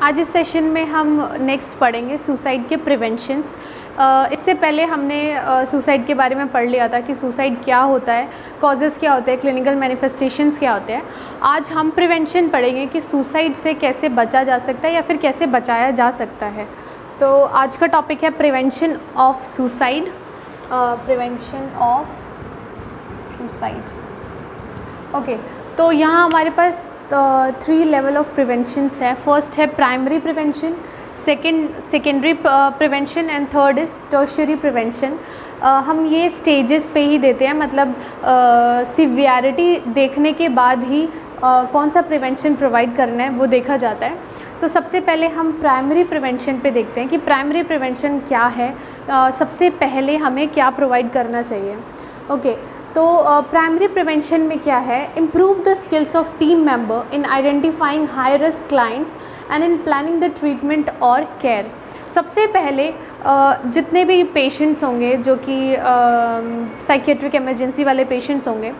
आज इस सेशन में हम नेक्स्ट पढ़ेंगे सुसाइड के प्रिवेंशंस। इससे पहले हमने सुसाइड के बारे में पढ़ लिया था कि सुसाइड क्या होता है, कॉजेज़ क्या होते हैं, क्लिनिकल मैनिफेस्टेशंस क्या होते हैं। आज हम प्रिवेंशन पढ़ेंगे कि सुसाइड से कैसे बचा जा सकता है या फिर कैसे बचाया जा सकता है। तो आज का टॉपिक है prevention of suicide. Prevention of suicide. Okay, तो यहाँ हमारे पास 3 लेवल ऑफ प्रिवेंशंस है। फर्स्ट है primary prevention, secondary prevention and third is tertiary prevention. हम ये स्टेजेस पे ही देते हैं, मतलब सिवियरिटी देखने के बाद ही कौन सा प्रिवेंशन प्रोवाइड करना है वो देखा जाता है। तो सबसे पहले हम प्राइमरी प्रिवेंशन पे देखते हैं कि प्राइमरी प्रिवेंशन क्या है, सबसे पहले हमें क्या प्रोवाइड करना चाहिए। ओके, तो प्राइमरी प्रिवेंशन में क्या है, improve the skills of team member in identifying high risk clients and in planning the treatment और केयर। सबसे पहले जितने भी पेशेंट्स होंगे जो कि साइकेट्रिक इमरजेंसी वाले पेशेंट्स होंगे,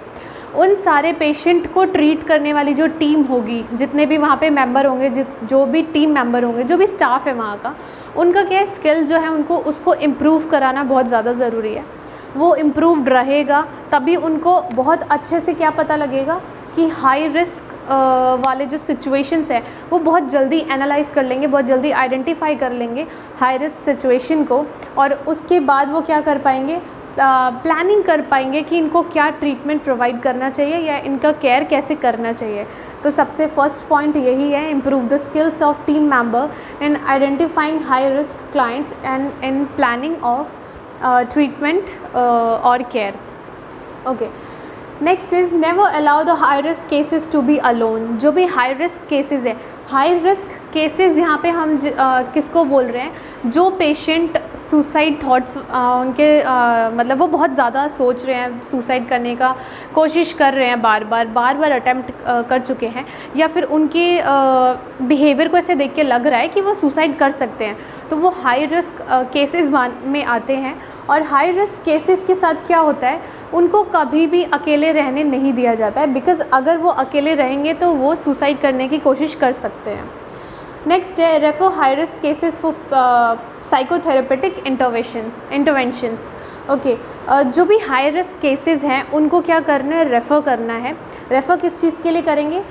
उन सारे पेशेंट को ट्रीट करने वाली जो टीम होगी, जितने भी वहाँ पे मेंबर होंगे, जो भी टीम मेंबर होंगे, जो भी स्टाफ है वहाँ का, उनका क्या स्किल जो है उनको उसको इम्प्रूव कराना बहुत ज़्यादा ज़रूरी है। वो इम्प्रूव्ड रहेगा तभी उनको बहुत अच्छे से क्या पता लगेगा कि हाई रिस्क वाले जो सिचुएशंस है वो बहुत जल्दी एनालाइज कर लेंगे, बहुत जल्दी आइडेंटिफाई कर लेंगे हाई रिस्क सिचुएशन को, और उसके बाद वो क्या कर पाएंगे, प्लानिंग कर पाएंगे कि इनको क्या ट्रीटमेंट प्रोवाइड करना चाहिए या इनका केयर कैसे करना चाहिए। तो सबसे फर्स्ट पॉइंट यही है, improve the skills of team member in identifying high risk clients and in planning of treatment और care. Okay, next is never allow the high risk cases to be alone. जो भी high risk cases है, high risk cases यहाँ पे हम किसको बोल रहे हैं, जो पेशेंट सुसाइड थॉट्स उनके मतलब वो बहुत ज़्यादा सोच रहे हैं, सुसाइड करने का कोशिश कर रहे हैं, बार बार अटेम्प्ट कर चुके हैं, या फिर उनके बिहेवियर को ऐसे देख के लग रहा है कि वो सुसाइड कर सकते हैं, तो वो हाई रिस्क केसेस में आते हैं। और हाई रिस्क केसेस के साथ क्या होता है, उनको कभी भी अकेले रहने नहीं दिया जाता है, बिकॉज़ अगर वो अकेले रहेंगे तो वो सुसाइड करने की कोशिश कर सकते हैं। नेक्स्ट है refer high risk cases for psychotherapeutic interventions. Okay, जो भी हाई रिस्क केसेस हैं उनको क्या करना है, रेफ़र करना है। रेफ़र किस चीज़ के लिए करेंगे,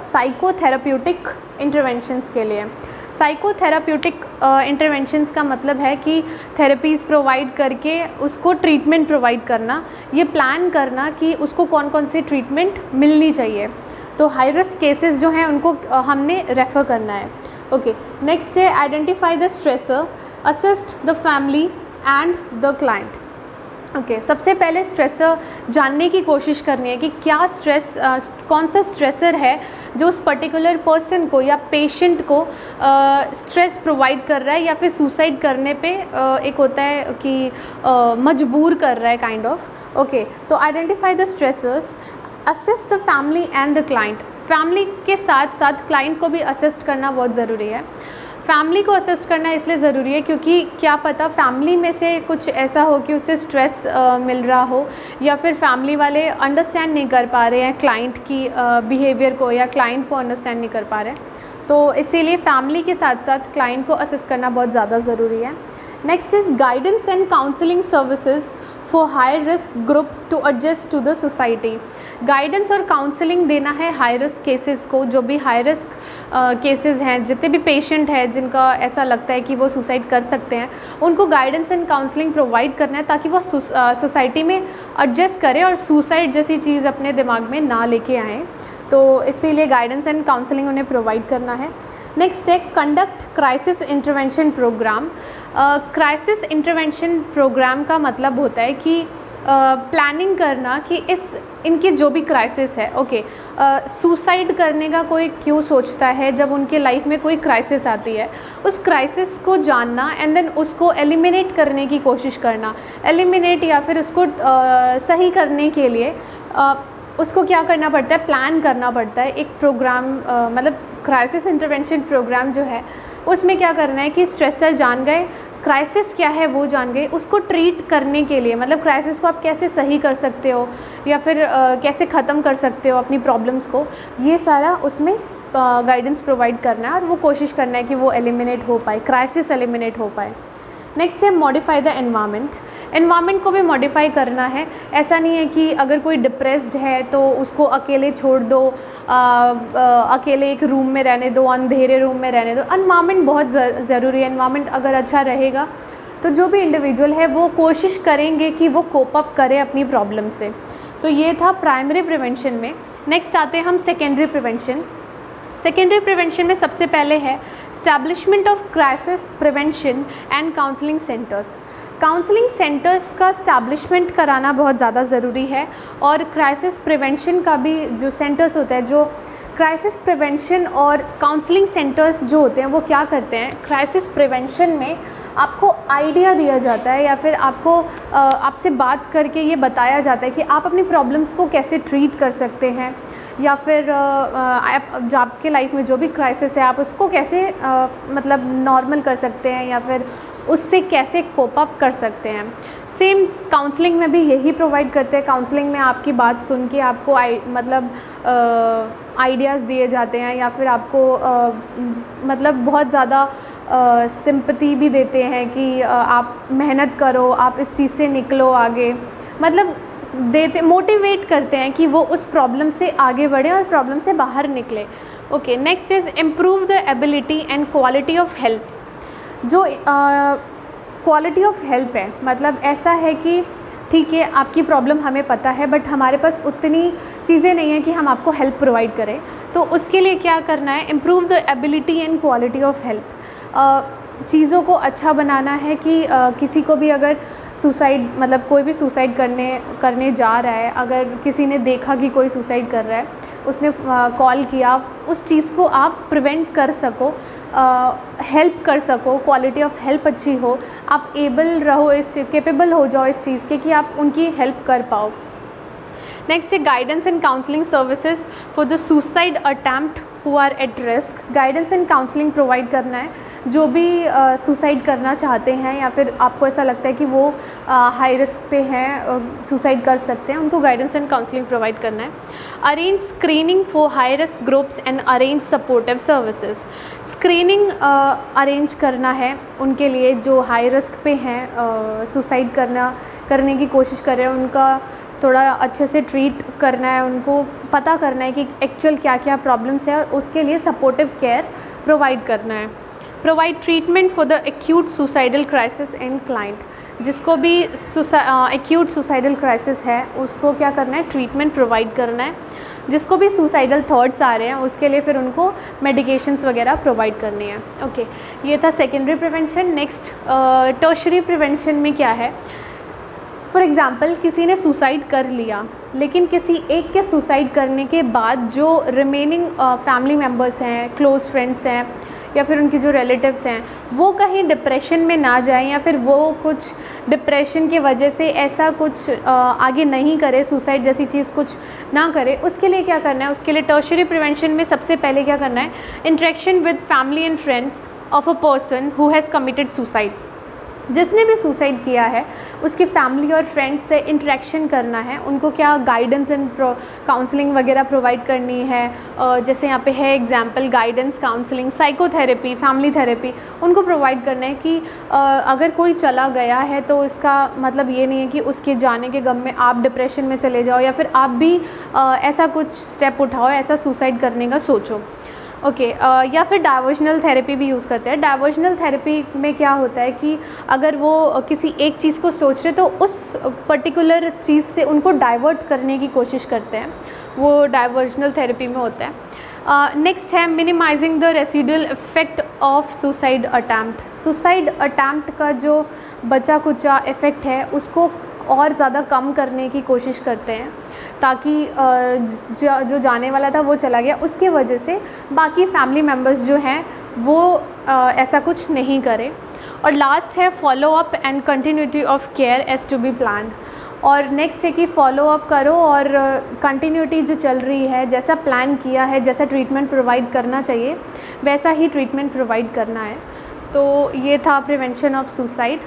साइकोथेरेप्यूटिक इंटरवेंशंस के लिए। साइकोथेराप्यूटिक इंटरवेंशंस का मतलब है कि थेरेपीज़ प्रोवाइड करके उसको ट्रीटमेंट प्रोवाइड करना, ये प्लान करना कि उसको कौन कौन सी ट्रीटमेंट मिलनी चाहिए। तो हाई रिस्क केसेस जो हैं उनको हमने रेफ़र करना है। ओके, नेक्स्ट है identify the stressor, assist the family and the client. Okay, सबसे पहले स्ट्रेसर जानने की कोशिश करनी है कि क्या स्ट्रेस कौन सा स्ट्रेसर है जो उस पर्टिकुलर पर्सन को या पेशेंट को स्ट्रेस प्रोवाइड कर रहा है या फिर सुसाइड करने पे एक होता है कि मजबूर कर रहा है काइंड ऑफ। ओके, तो identify the stressors, assist the family and the client. Family के साथ साथ क्लाइंट को भी असिस्ट करना बहुत ज़रूरी है। फैमिली को असिस्ट करना इसलिए ज़रूरी है क्योंकि क्या पता फैमिली में से कुछ ऐसा हो कि उसे स्ट्रेस मिल रहा हो, या फिर फैमिली वाले अंडरस्टैंड नहीं कर पा रहे हैं क्लाइंट की बिहेवियर को, या क्लाइंट को अंडरस्टैंड नहीं कर पा रहे हैं। तो इसीलिए फैमिली के साथ साथ क्लाइंट को असिस्ट करना बहुत ज़्यादा ज़रूरी है। Next is guidance and counselling services for high risk group to adjust to the society. Guidance और काउंसलिंग देना है हाई रिस्क केसेस को। जो भी हाई रिस्क केसेस हैं, जितने भी पेशेंट हैं जिनका ऐसा लगता है कि वो सुसाइड कर सकते हैं, उनको गाइडेंस एंड काउंसलिंग प्रोवाइड करना है ताकि वो सोसाइटी में एडजस्ट करें और सुसाइड जैसी चीज़ अपने दिमाग में ना लेके आएँ। तो इसीलिए गाइडेंस एंड काउंसलिंग उन्हें प्रोवाइड करना है। नेक्स्ट है conduct crisis intervention programme. Crisis intervention programme का मतलब होता है कि प्लानिंग करना कि इनके जो भी क्राइसिस है, ओके, सुसाइड करने का कोई क्यों सोचता है, जब उनके लाइफ में कोई क्राइसिस आती है उस क्राइसिस को जानना एंड देन उसको एलिमिनेट करने की कोशिश करना। एलिमिनेट या फिर उसको सही करने के लिए उसको क्या करना पड़ता है, प्लान करना पड़ता है। एक प्रोग्राम मतलब क्राइसिस इंटरवेंशन प्रोग्राम जो है उसमें क्या करना है कि स्ट्रेसर जान गए, क्राइसिस क्या है वो जान गए, उसको ट्रीट करने के लिए मतलब क्राइसिस को आप कैसे सही कर सकते हो या फिर कैसे ख़त्म कर सकते हो अपनी प्रॉब्लम्स को, ये सारा उसमें गाइडेंस प्रोवाइड करना है और वो कोशिश करना है कि वो एलिमिनेट हो पाए, क्राइसिस एलिमिनेट हो पाए। नेक्स्ट है मॉडिफाई द एनवायरनमेंट। एनवायरनमेंट को भी मॉडिफाई करना है। ऐसा नहीं है कि अगर कोई डिप्रेस्ड है तो उसको अकेले छोड़ दो, अकेले एक रूम में रहने दो, अंधेरे रूम में रहने दो। एनवायरनमेंट बहुत ज़रूरी है। एनवायरनमेंट अगर अच्छा रहेगा तो जो भी इंडिविजुअल है वो कोशिश करेंगे कि वो कोप अप करे अपनी प्रॉब्लम से। तो ये था प्राइमरी प्रिवेंशन में। नेक्स्ट आते हैं हम सेकेंडरी प्रिवेंशन। सेकेंडरी प्रिवेंशन में सबसे पहले है establishment of crisis prevention and counselling centres. Counselling centres का स्टैब्लिशमेंट कराना बहुत ज़्यादा ज़रूरी है और क्राइसिस प्रिवेंशन का भी जो सेंटर्स होते हैं, जो क्राइसिस प्रिवेंशन और काउंसलिंग सेंटर्स जो होते हैं वो क्या करते हैं, क्राइसिस प्रिवेंशन में आपको आइडिया दिया जाता है या फिर आपको आपसे बात करके ये बताया जाता है कि आप अपनी प्रॉब्लम्स को कैसे ट्रीट कर सकते हैं, या फिर आप आपके लाइफ में जो भी क्राइसिस है आप उसको कैसे मतलब नॉर्मल कर सकते हैं या फिर उससे कैसे कोप अप कर सकते हैं। सेम काउंसलिंग में भी यही प्रोवाइड करते हैं। काउंसलिंग में आपकी बात सुन के आपको मतलब आइडियाज़ दिए जाते हैं या फिर आपको मतलब बहुत ज़्यादा सिंपैथी भी देते हैं कि आप मेहनत करो, आप इस चीज़ से निकलो आगे, मतलब देते, मोटिवेट करते हैं कि वो उस प्रॉब्लम से आगे बढ़े और प्रॉब्लम से बाहर निकले। Okay, next is improve the ability and quality of help. जो क्वालिटी ऑफ हेल्प है, मतलब ऐसा है कि ठीक है आपकी प्रॉब्लम हमें पता है बट हमारे पास उतनी चीज़ें नहीं है कि हम आपको हेल्प प्रोवाइड करें, तो उसके लिए क्या करना है, improve the ability and quality of help. चीज़ों को अच्छा बनाना है कि किसी को भी अगर सुसाइड, मतलब कोई भी सुसाइड करने जा रहा है, अगर किसी ने देखा कि कोई सुसाइड कर रहा है, उसने कॉल किया, उस चीज़ को आप प्रिवेंट कर सको, हेल्प कर सको, क्वालिटी ऑफ हेल्प अच्छी हो, आप केपेबल हो जाओ इस चीज़ के कि आप उनकी हेल्प कर पाओ। नेक्स्ट है guidance and counselling services for the suicide attempt who are at risk. Guidance and counselling provide करना है जो भी सुसाइड करना चाहते हैं या फिर आपको ऐसा लगता है कि वो हाई रिस्क पे हैं, सुसाइड कर सकते हैं, उनको गाइडेंस एंड काउंसलिंग प्रोवाइड करना है। Arrange screening for high risk groups and arrange supportive services. Screening arrange करना है उनके लिए जो हाई रिस्क पे हैं, सुसाइड करने की कोशिश कर रहे हैं, उनका थोड़ा अच्छे से ट्रीट करना है, उनको पता करना है कि एक्चुअल क्या क्या प्रॉब्लम्स है और उसके लिए सपोर्टिव केयर प्रोवाइड करना है। Provide treatment for the acute suicidal crisis in client. जिसको भी एक्यूट सुसाइडल क्राइसिस है उसको क्या करना है, ट्रीटमेंट प्रोवाइड करना है। जिसको भी सुसाइडल थॉट्स आ रहे हैं उसके लिए फिर उनको मेडिकेशंस वगैरह प्रोवाइड करनी है। ओके, ये था secondary prevention. Next tertiary prevention में क्या है, फॉर एग्ज़ाम्पल किसी ने सुसाइड कर लिया, लेकिन किसी एक के सुसाइड करने के बाद जो रिमेनिंग फैमिली मेम्बर्स हैं, क्लोज़ फ्रेंड्स हैं या फिर उनके जो रिलेटिव्स हैं, वो कहीं डिप्रेशन में ना जाएं या फिर वो कुछ डिप्रेशन की वजह से ऐसा कुछ आगे नहीं करे, सुसाइड जैसी चीज़ कुछ ना करे, उसके लिए क्या करना है, उसके लिए टर्शरी प्रिवेंशन में सबसे पहले क्या करना है, interaction with family and friends of a person who has committed suicide. जिसने भी सुसाइड किया है उसकी फैमिली और फ्रेंड्स से इंटरेक्शन करना है, उनको क्या गाइडेंस एंड काउंसलिंग वगैरह प्रोवाइड करनी है। जैसे यहाँ पे है example, guidance, counselling, psychotherapy, family therapy, उनको प्रोवाइड करना है कि अगर कोई चला गया है तो इसका मतलब ये नहीं है कि उसके जाने के गम में आप डिप्रेशन में चले जाओ या फिर आप भी ऐसा कुछ स्टेप उठाओ, ऐसा सुसाइड करने का सोचो। ओके, या फिर डाइवर्जनल थेरेपी भी यूज़ करते हैं। डाइवर्जनल थेरेपी में क्या होता है कि अगर वो किसी एक चीज़ को सोच रहे तो उस पर्टिकुलर चीज़ से उनको डाइवर्ट करने की कोशिश करते हैं, वो डाइवर्जनल थेरेपी में होता है। नेक्स्ट है minimising the residual effect of suicide attempt. Suicide attempt का जो बचा कुचा इफ़ेक्ट है उसको और ज़्यादा कम करने की कोशिश करते हैं ताकि जो जाने वाला था वो चला गया, उसके वजह से बाकी फैमिली मेम्बर्स जो हैं वो ऐसा कुछ नहीं करें। और लास्ट है follow up and continuity of care as to be planned. और नेक्स्ट है कि फॉलो अप करो और कंटिन्यूटी जो चल रही है, जैसा प्लान किया है, जैसा ट्रीटमेंट प्रोवाइड करना चाहिए वैसा ही ट्रीटमेंट प्रोवाइड करना है। तो ये था प्रिवेंशन ऑफ सुसाइड।